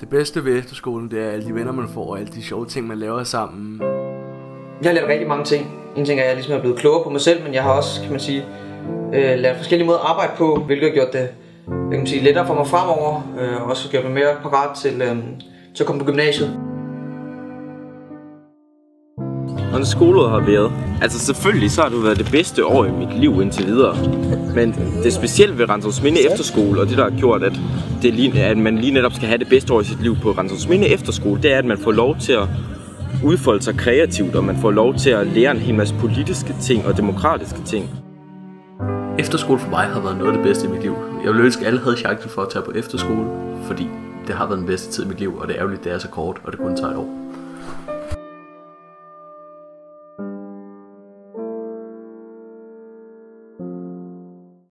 Det bedste ved efterskolen, det er alle de venner, man får, og alle de sjove ting, man laver sammen. Jeg har lært rigtig mange ting. En ting er, at jeg ligesom er blevet klogere på mig selv, men jeg har også, kan man sige, lært forskellige måder at arbejde på, hvilket har gjort det lettere for mig fremover, og også gjort mig mere parat til at komme på gymnasiet. Hvordan skoleåret har været? Altså selvfølgelig så har det været det bedste år i mit liv indtil videre. Men det specielle ved Rantzausminde Efterskole, og det der har gjort, at man lige netop skal have det bedste år i sit liv på Rantzausminde Efterskole, det er, at man får lov til at udfolde sig kreativt, og man får lov til at lære en hel masse politiske ting og demokratiske ting. Efterskole for mig har været noget af det bedste i mit liv. Jeg ville ønske, at alle havde chancen for at tage på efterskole, fordi det har været den bedste tid i mit liv, og det er ærgerligt, det er så kort, og det kun tager et år.